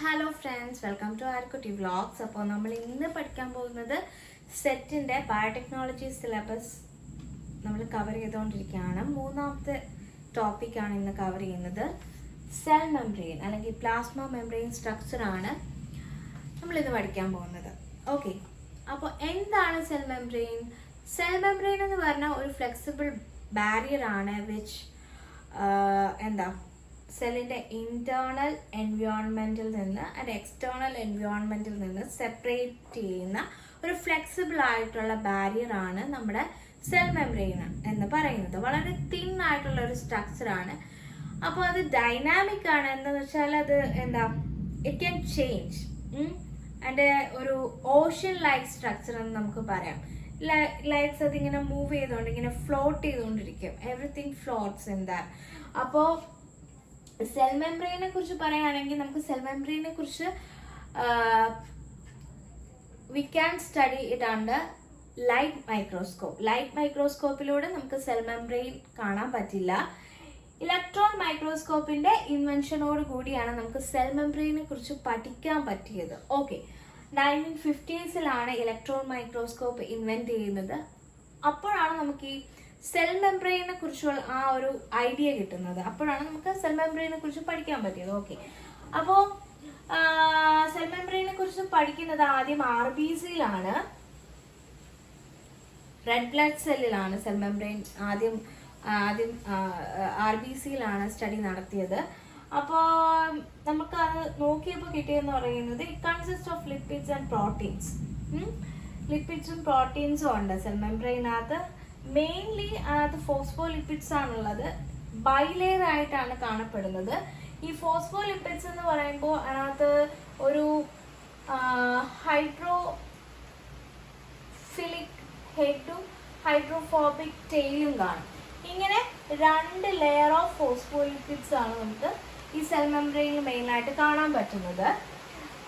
Hello friends, welcome to ആർക്കുട്ടി vlogs. അപ്പോൾ നമ്മൾ ഇന്ന് പഠിക്കാൻ പോകുന്നത് സെറ്റിൻ്റെ ബയോടെക്നോളജി സിലബസ് നമ്മൾ കവർ ചെയ്തുകൊണ്ടിരിക്കുകയാണ്. മൂന്നാമത്തെ ടോപ്പിക്കാണ് ഇന്ന് കവർ ചെയ്യുന്നത്. സെൽ മെംബ്രെയിൻ അല്ലെങ്കിൽ പ്ലാസ്മ മെംബ്രെയിൻ സ്ട്രക്ചറാണ് നമ്മളിന്ന് പഠിക്കാൻ പോകുന്നത്. ഓക്കെ, അപ്പോൾ എന്താണ് സെൽ മെംബ്രെയിൻ? സെൽ മെംബ്രെയിൻ എന്ന് പറഞ്ഞാൽ ഒരു ഫ്ലെക്സിബിൾ ബാരിയർ ആണ് വിച്ച് സെല്ലിൻ്റെ ഇൻറ്റേർണൽ എൻവയോൺമെൻറ്റിൽ നിന്ന് ആൻഡ് എക്സ്റ്റേർണൽ എൻവയോൺമെൻറ്റിൽ നിന്ന് സെപ്പറേറ്റ് ചെയ്യുന്ന ഒരു ഫ്ലെക്സിബിൾ ആയിട്ടുള്ള ബാരിയർ ആണ് നമ്മുടെ സെൽ മെംബ്രെയിൻ എന്ന് പറയുന്നത്. വളരെ തിൻ ആയിട്ടുള്ള ഒരു സ്ട്രക്ചറാണ്. അപ്പോൾ അത് ഡൈനാമിക് ആണ്. എന്താണെന്ന് വെച്ചാൽ അത് ഇറ്റ് ക്യാൻ ചേഞ്ച് അതിൻ്റെ ഒരു ഓഷ്യൻ ലൈക്ക് സ്ട്രക്ചർ എന്ന് നമുക്ക് പറയാം. ലൈക്സ് അതിങ്ങനെ മൂവ് ചെയ്തുകൊണ്ട് ഇങ്ങനെ ഫ്ലോട്ട് ചെയ്തുകൊണ്ടിരിക്കും. Everything floats in that. അപ്പോൾ സെൽ മെംബ്രെയിനെ കുറിച്ച് പറയുകയാണെങ്കിൽ നമുക്ക് സെൽ മെംബ്രെയിനെ കുറിച്ച് we can study it under light microscope. Light മൈക്രോസ്കോപ്പിലൂടെ നമുക്ക് സെൽ മെംബ്രെയിൻ കാണാൻ പറ്റില്ല. ഇലക്ട്രോൺ മൈക്രോസ്കോപ്പിന്റെ ഇൻവെൻഷനോട് കൂടിയാണ് നമുക്ക് സെൽ മെംബ്രെയിനെ കുറിച്ച് പഠിക്കാൻ പറ്റിയത്. Okay, 1950s electron microscope invent ചെയ്യുന്നത്. അപ്പോഴാണ് നമുക്ക് ഈ സെൽ മെംബ്രെയിനെ കുറിച്ചുള്ള ആ ഒരു ഐഡിയ കിട്ടുന്നത്. അപ്പോഴാണ് നമുക്ക് സെൽ മെംബ്രെയിനെ കുറിച്ച് പഠിക്കാൻ പറ്റിയത്. ഓക്കെ, അപ്പോൾ സെൽ മെംബ്രെയിനെ കുറിച്ച് പഠിക്കുന്നത് ആദ്യം RBCയിലാണ്, റെഡ് ബ്ലഡ് സെല്ലിലാണ് സെൽ മെംബ്രെയിൻ ആദ്യം RBCയിലാണ് സ്റ്റഡി നടത്തിയത്. അപ്പോൾ നമുക്ക് അത് നോക്കിയപ്പോൾ കിട്ടിയെന്ന് പറയുന്നത് it consist of lipids and proteins. ലിപ്പിഡ്സും പ്രോട്ടീൻസും ഉണ്ട് സെൽ മെംബ്രെയിനകത്ത്. മെയിൻലി അതിനകത്ത് ഫോസ്ഫോലിപ്പിഡ്സ് ആണുള്ളത്. ബൈലെയർ ആയിട്ടാണ് കാണപ്പെടുന്നത്. ഈ ഫോസ്ഫോലിപ്പിഡ്സ് എന്ന് പറയുമ്പോൾ അതിനകത്ത് ഒരു ഹൈഡ്രോഫിലിക് ഹെഡും ഹൈഡ്രോഫോബിക് ടെയിലും കാണും. ഇങ്ങനെ 2 ലെയർ ഓഫ് ഫോസ്ഫോലിപ്പിഡ്സ് ആണ് നമുക്ക് ഈ സെൽ മെംബ്രെയിനിൽ മെയിനായിട്ട് കാണാൻ പറ്റുന്നത്.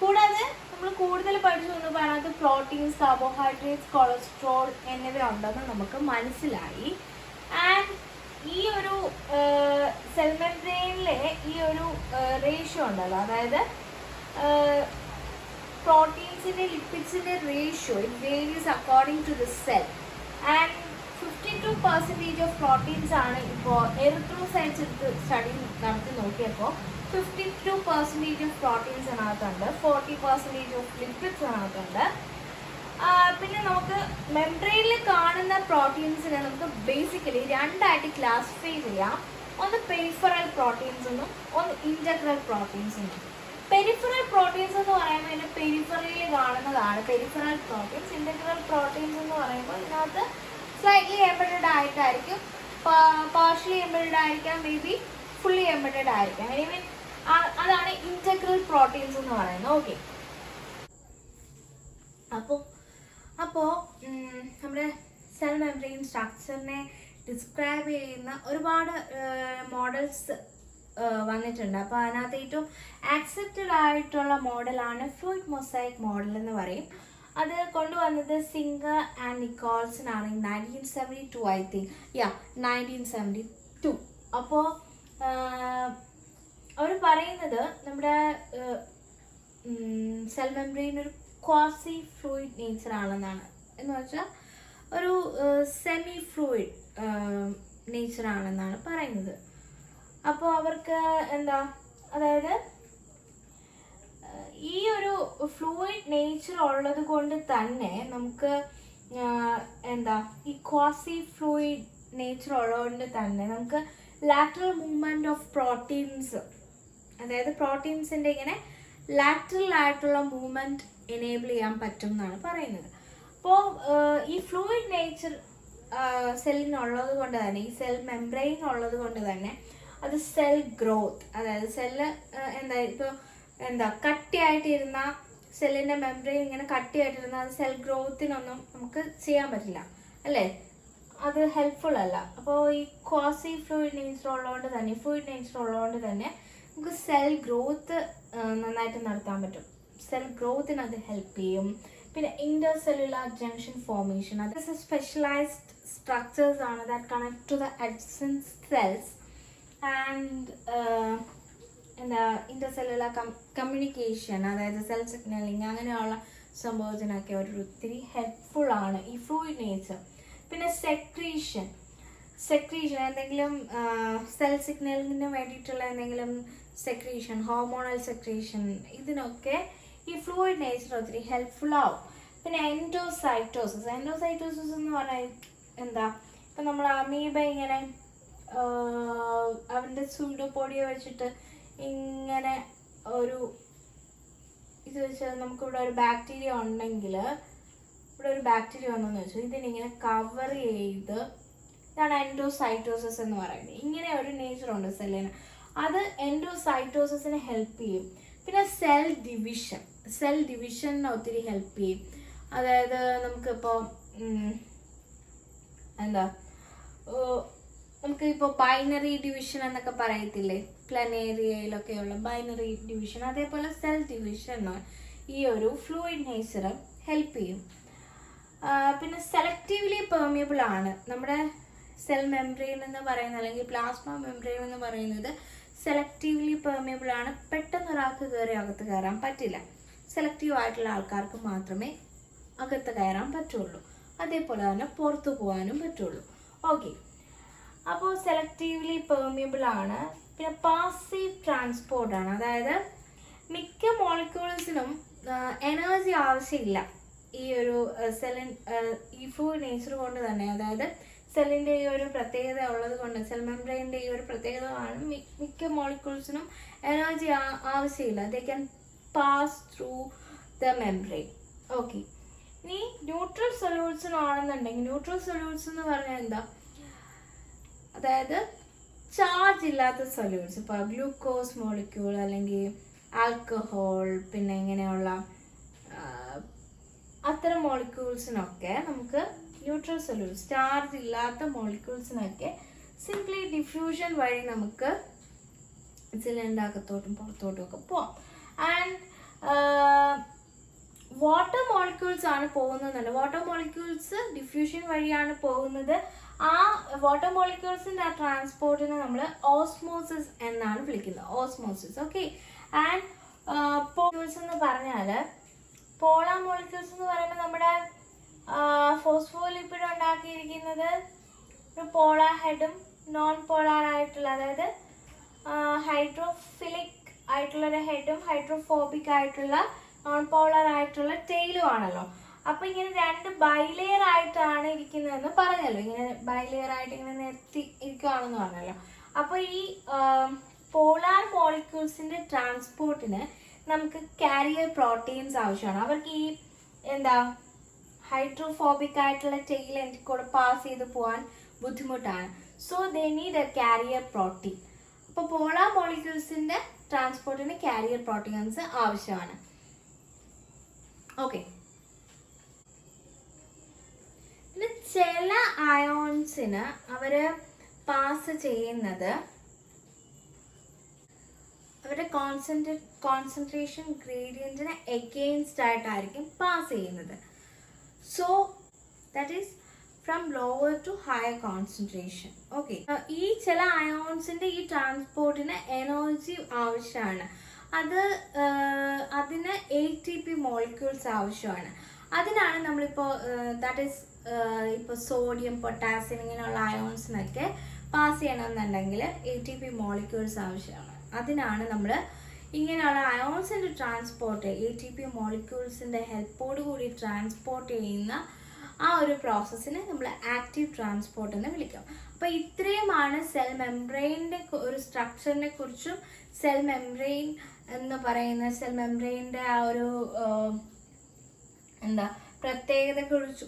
കൂടാതെ നമ്മൾ കൂടുതൽ പഠിച്ചു വന്നപ്പോൾ അതിനകത്ത് പ്രോട്ടീൻസ്, കാർബോഹൈഡ്രേറ്റ്സ്, കൊളസ്ട്രോൾ എന്നിവ ഉണ്ടെന്ന് നമുക്ക് മനസ്സിലായി. ആൻഡ് ഈ ഒരു സെൽ മെംബ്രെയിനിലെ ഈ ഒരു റേഷ്യോ ഉണ്ടല്ലോ, അതായത് പ്രോട്ടീൻസിൻ്റെ ലിപ്പിഡ്സിൻ്റെ ratio it varies according to the cell. And 52% of proteins ആണ് ഇപ്പോൾ എറിത്രോസൈറ്റ്സ് എടുത്ത് സ്റ്റഡി നടത്തി നോക്കിയപ്പോൾ 52% ഓഫ് പ്രോട്ടീൻസ് അതിനകത്തുണ്ട്, 40% ഓഫ് ലിപ്പിഡ്സ് അതിനകത്തുണ്ട്. പിന്നെ നമുക്ക് മെംബ്രെയിനിൽ കാണുന്ന പ്രോട്ടീൻസിനെ നമുക്ക് ബേസിക്കലി 2ആയിട്ട് ക്ലാസിഫൈ ചെയ്യാം. ഒന്ന് പെരിഫറൽ പ്രോട്ടീൻസ് എന്നും ഒന്ന് ഇന്റഗ്രൽ പ്രോട്ടീൻസ് എന്നും. പെരിഫറൽ പ്രോട്ടീൻസ് എന്ന് പറയുമ്പോൾ ഇതിന്റെ പെരിഫറയിൽ കാണുന്നതാണ് പെരിഫറൽ പ്രോട്ടീൻസ്. ഇന്റഗ്രൽ പ്രോട്ടീൻസ് എന്ന് പറയുമ്പോൾ ഇതിനകത്ത് സ്ലൈറ്റ്ലി എംബഡഡ് ആയിട്ടായിരിക്കും, പാർഷ്യലി എംബഡഡ് ആയിരിക്കാം, മേ ബി ഫുള്ളി എംബഡഡ് ആയിരിക്കാം. മീൻ അതാണ് ഇന്റഗ്രൽ പ്രോട്ടീൻസ് എന്ന് പറയുന്നത്. ഓക്കെ, അപ്പോൾ നമ്മുടെ സെൽ മെംബ്രെയിൻ സ്ട്രക്ചറിനെ ഡിസ്ക്രൈബ് ചെയ്യുന്ന ഒരുപാട് മോഡൽസ് വന്നിട്ടുണ്ട്. അപ്പോൾ അതിനകത്ത് ഏറ്റവും ആക്സെപ്റ്റഡ് ആയിട്ടുള്ള മോഡലാണ് ഫ്ലൂയിഡ് മൊസൈക്ക് മോഡൽ എന്ന് പറയും. അത് കൊണ്ടുവന്നത് സിംഗർ ആൻഡ് നിക്കോൾസനാണ് 1972, ഐ തിങ്ക്. 1972. അപ്പോൾ അവർ പറയുന്നത് നമ്മുടെ സെൽ മെംബ്രെയിൻ ഒരു ക്വാസി ഫ്ലൂയിഡ് നേച്ചർ ആണെന്നാണ്. എന്ന് വെച്ചാൽ ഒരു സെമി ഫ്ലൂയിഡ് നേച്ചർ ആണെന്നാണ് പറയുന്നത്. അപ്പോൾ അവർക്ക് അതായത് ഈ ഒരു ഫ്ലൂയിഡ് നേച്ചർ ഉള്ളത് കൊണ്ട് തന്നെ നമുക്ക് ഈ ക്വാസി ഫ്ലൂയിഡ് നേച്ചർ ഉള്ളതുകൊണ്ട് തന്നെ നമുക്ക് ലാറ്ററൽ മൂവ്മെന്റ് ഓഫ് പ്രോട്ടീൻസ്, അതായത് പ്രോട്ടീൻസിന്റെ ഇങ്ങനെ ലാറ്ററൽ ആയിട്ടുള്ള മൂവ്മെന്റ് എനേബിൾ ചെയ്യാൻ പറ്റും എന്നാണ് പറയുന്നത്. അപ്പോൾ ഈ ഫ്ലൂയിഡ് നേച്ചർ സെല്ലിനുള്ളത് കൊണ്ട് തന്നെ, ഈ സെൽ മെംബ്രെയിൻ ഉള്ളത് കൊണ്ട് തന്നെ അത് സെൽ ഗ്രോത്ത്, അതായത് സെല്ല് ഇപ്പോൾ കട്ടിയായിട്ടിരുന്ന സെല്ലിന്റെ മെംബ്രെയിൻ ഇങ്ങനെ കട്ടിയായിട്ടിരുന്ന അത് സെൽ ഗ്രോത്തിനൊന്നും നമുക്ക് ചെയ്യാൻ പറ്റില്ല, അല്ലേ? അത് ഹെൽപ്ഫുൾ അല്ല. അപ്പോൾ ഈ ക്വാസി ഫ്ലൂയിഡ് നേച്ചർ ഉള്ളതുകൊണ്ട് തന്നെ നമുക്ക് സെൽ ഗ്രോത്ത് നന്നായിട്ട് നടത്താൻ പറ്റും. സെൽ ഗ്രോത്തിന് അത് ഹെൽപ്പ് ചെയ്യും. പിന്നെ ഇന്റർ സെല്ലുലാർ ജംഗ്ഷൻ ഫോർമേഷൻ, അത് സ്പെഷ്യലൈസ്ഡ് സ്ട്രക്ചേഴ്സ് ആണ് that connect to the adjacent cells and എന്താ ഇന്റർസെല്ലുലാർ കമ്മ്യൂണിക്കേഷൻ, അതായത് സെൽ സിഗ്നലിങ് അങ്ങനെയുള്ള സംഭവത്തിനൊക്കെ ഒരു ഒത്തിരി ഹെൽപ്ഫുൾ ആണ് ഈ ഫ്ലൂയിഡ് നേച്ചർ. പിന്നെ സെക്രീഷൻ എന്തെങ്കിലും സെൽ സിഗ്നലിങ്ങിന് വേണ്ടിയിട്ടുള്ള എന്തെങ്കിലും സെക്രീഷൻ, ഹോർമോണൽ സെക്രീഷൻ, ഇതിനൊക്കെ ഈ ഫ്ലൂയിഡ് നേച്ചർ ഒത്തിരി ഹെൽപ്ഫുൾ ആവും. പിന്നെ എൻഡോസൈറ്റോസിസ് എന്ന് പറഞ്ഞാൽ എന്താ, ഇപ്പം നമ്മൾ അമീബ ഇങ്ങനെ അവൻ്റെ സൂഡോപോഡിയ വെച്ചിട്ട് ഇങ്ങനെ ഒരു ഇത് വെച്ചാൽ നമുക്കിവിടെ ഒരു ബാക്ടീരിയ ഉണ്ടെങ്കിൽ, ഇവിടെ ഒരു ബാക്ടീരിയ ഉണ്ടെന്ന് വെച്ചാൽ ഇതിനിങ്ങനെ കവർ ചെയ്ത്, ഇതാണ് എൻഡോസൈറ്റോസിസ് എന്ന് പറയുന്നത്. ഇങ്ങനെ ഒരു നേച്ചറുണ്ട് സെല്ലിന്, അത് എൻഡോസൈറ്റോസിസിനെ ഹെൽപ്പ് ചെയ്യും. പിന്നെ സെൽ ഡിവിഷനെ ഒത്തിരി ഹെൽപ്പ് ചെയ്യും. അതായത് നമുക്കിപ്പോൾ എന്താ, നമുക്കിപ്പോൾ ബൈനറി ഡിവിഷൻ എന്നൊക്കെ പറയത്തില്ലേ, പ്ലനേറിയയിലൊക്കെയുള്ള ബൈനറി ഡിവിഷൻ, അതേപോലെ സെൽ ഡിവിഷൻ ഈ ഒരു ഫ്ലൂയിഡ് നേച്ചർ ഹെൽപ്പ് ചെയ്യും. പിന്നെ സെലക്റ്റീവ്ലി പെർമിയബിൾ ആണ് നമ്മുടെ സെൽ മെംബ്രെയിൻ എന്ന് പറയുന്നത്, അല്ലെങ്കിൽ പ്ലാസ്മ മെംബ്രെയിൻ എന്ന് പറയുന്നത് സെലക്റ്റീവ്ലി പെർമിയബിൾ ആണ്. പെട്ടെന്ന് ഒരാൾക്ക് കയറി അകത്ത് കയറാൻ പറ്റില്ല. സെലക്റ്റീവ് ആയിട്ടുള്ള ആൾക്കാർക്ക് മാത്രമേ അകത്ത് കയറാൻ പറ്റുള്ളൂ. അതേപോലെ തന്നെ പുറത്തു പോകാനും പറ്റുള്ളൂ. ഓക്കെ, അപ്പോൾ സെലക്റ്റീവ്ലി പെർമിയബിൾ ആണ്. പിന്നെ പാസീവ് ട്രാൻസ്പോർട്ട് ആണ്, അതായത് മിക്ക മോളിക്യൂൾസിനും എനർജി ആവശ്യമില്ല ഈ ഒരു ഈ ഫ്ലൂയിഡ് നേച്ചർ കൊണ്ട് തന്നെ. അതായത് സെല്ലിൻ്റെ ഈ ഒരു പ്രത്യേകത ഉള്ളത് കൊണ്ട്, സെൽ മെംബ്രെയിൻ്റെ ഈ ഒരു പ്രത്യേകത ആണ് മിക്ക മോളിക്യൂൾസിനും എനർജി ആവശ്യമില്ല. They can pass through the membrane. Okay, ഇനി ന്യൂട്രൽ സൊല്യൂട്ട്സിനാണെന്നുണ്ടെങ്കിൽ, ന്യൂട്രൽ സൊല്യൂട്ട്സ് എന്ന് പറഞ്ഞാൽ എന്താ, അതായത് ചാർജ് ഇല്ലാത്ത സൊല്യൂട്ട്സ്, ഇപ്പോൾ ഗ്ലൂക്കോസ് മോളിക്യൂൾ അല്ലെങ്കിൽ ആൽക്കഹോൾ, പിന്നെ ഇങ്ങനെയുള്ള അത്തരം മോളിക്യൂൾസിനൊക്കെ നമുക്ക് ന്യൂട്രൽ സൊല്യൂട്ട്സ്, ചാർജ് ഇല്ലാത്ത മോളിക്യൂൾസിനൊക്കെ സിംപ്ലി ഡിഫ്യൂഷൻ വഴി നമുക്ക് സിലിണ്ടറിൻ്റെ അകത്തോട്ടും പുറത്തോട്ടും ഒക്കെ പോവാം. ആൻഡ് വാട്ടർ മോളിക്യൂൾസ് ആണ് പോകുന്നത്. വാട്ടർ മോളിക്യൂൾസ് ഡിഫ്യൂഷൻ വഴിയാണ് പോകുന്നത്. ആ വാട്ടർ മോളിക്യൂൾസിൻ്റെ ആ ട്രാൻസ്പോർട്ടിനെ നമ്മൾ ഓസ്മോസിസ് എന്നാണ് വിളിക്കുന്നത്. ഓസ്മോസിസ്. ഓക്കെ, ആൻഡ് മോളിക്യൂൾസ് എന്ന് പറഞ്ഞാൽ, പോളാർ മോളിക്യൂൾസ് എന്ന് പറയുമ്പോൾ നമ്മുടെ ഫോസ്ഫോലിപ്പിഡ് ഉണ്ടാക്കിയിരിക്കുന്നത് ഒരു പോളാർ ഹെഡും നോൺ പോളാർ ആയിട്ടുള്ള, അതായത് ഹൈഡ്രോഫിലിക് ആയിട്ടുള്ളൊരു ഹെഡും ഹൈഡ്രോഫോബിക് ആയിട്ടുള്ള നോൺ പോളാർ ആയിട്ടുള്ള ടെയിലും ആണല്ലോ. അപ്പൊ ഇങ്ങനെ രണ്ട് ബൈലെയർ ആയിട്ടാണ് ഇരിക്കുന്നതെന്ന് പറഞ്ഞല്ലോ. ഇങ്ങനെ ബൈലെയർ ആയിട്ട് ഇങ്ങനെ നിർത്തി ഇരിക്കുകയാണെന്ന് പറഞ്ഞല്ലോ. അപ്പൊ ഈ പോളാർ മോളിക്യൂൾസിന്റെ ട്രാൻസ്പോർട്ടിന് നമുക്ക് കാരിയർ പ്രോട്ടീൻസ് ആവശ്യമാണ്. അവർക്ക് ഈ എന്താ ഹൈഡ്രോഫോബിക് ആയിട്ടുള്ള ടെയിൽ എനിക്ക് കൂടെ പാസ് ചെയ്ത് പോകാൻ ബുദ്ധിമുട്ടാണ്. So they need a carrier protein. അപ്പോൾ പോളാർ മോളിക്യൂൾസിന്റെ ട്രാൻസ്പോർട്ടിന് കാരിയർ പ്രോട്ടീൻസ് ആവശ്യമാണ്. ഓക്കെ, പിന്നെ ചില അയോൺസിന് അവര് പാസ് ചെയ്യുന്നത് അവരുടെ കോൺസെൻട്രേഷൻ ഗ്രേഡിയന്റിന് എഗെയിൻസ്റ്റ് ആയിട്ടായിരിക്കും പാസ് ചെയ്യുന്നത്. So that is from lower to higher concentration. Okay, ഈ ചില അയോൺസിന്റെ ഈ ട്രാൻസ്പോർട്ടിന് എനർജി ആവശ്യമാണ്. അതിന് ATP മോളിക്യൂൾസ് ആവശ്യമാണ്. അതിനാണ് നമ്മളിപ്പോൾ ദാറ്റ് ഈസ് ഇപ്പോൾ സോഡിയം, പൊട്ടാസ്യം ഇങ്ങനെയുള്ള അയോൺസിനൊക്കെ പാസ് ചെയ്യണമെന്നുണ്ടെങ്കിൽ ATP മോളിക്യൂൾസ് ആവശ്യമാണ്. അതിനാണ് നമ്മൾ ഇങ്ങനെയുള്ള അയോൺസിൻ്റെ ട്രാൻസ്പോർട്ട് ATP മോളിക്യൂൾസിൻ്റെ ഹെൽപ്പോട് കൂടി ട്രാൻസ്പോർട്ട് ചെയ്യുന്ന ആ ഒരു പ്രോസസ്സിനെ നമ്മൾ ആക്റ്റീവ് ട്രാൻസ്പോർട്ട് എന്ന് വിളിക്കാം. അപ്പോൾ ഇത്രയുമാണ് സെൽ മെംബ്രെയിൻ്റെ ഒരു സ്ട്രക്ചറിനെ കുറിച്ചും സെൽ മെംബ്രെയിൻ എന്ന് പറയുന്ന സെൽ മെംബ്രെയിൻ്റെ ആ ഒരു എന്താ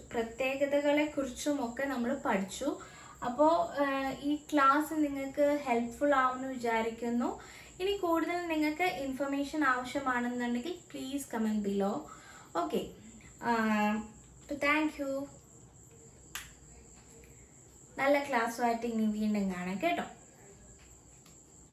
പ്രത്യേകതകളെ കുറിച്ചും ഒക്കെ നമ്മൾ പഠിച്ചു. അപ്പോൾ ഈ ക്ലാസ് നിങ്ങൾക്ക് ഹെൽപ്ഫുൾ ആവുമെന്ന് വിചാരിക്കുന്നു. ഇനി കൂടുതൽ നിങ്ങൾക്ക് ഇൻഫർമേഷൻ ആവശ്യമാണെന്നുണ്ടെങ്കിൽ please comment below. Okay, thank you. നല്ല ക്ലാസ്സുമായിട്ട് ഇനി വീണ്ടും കാണാം കേട്ടോ.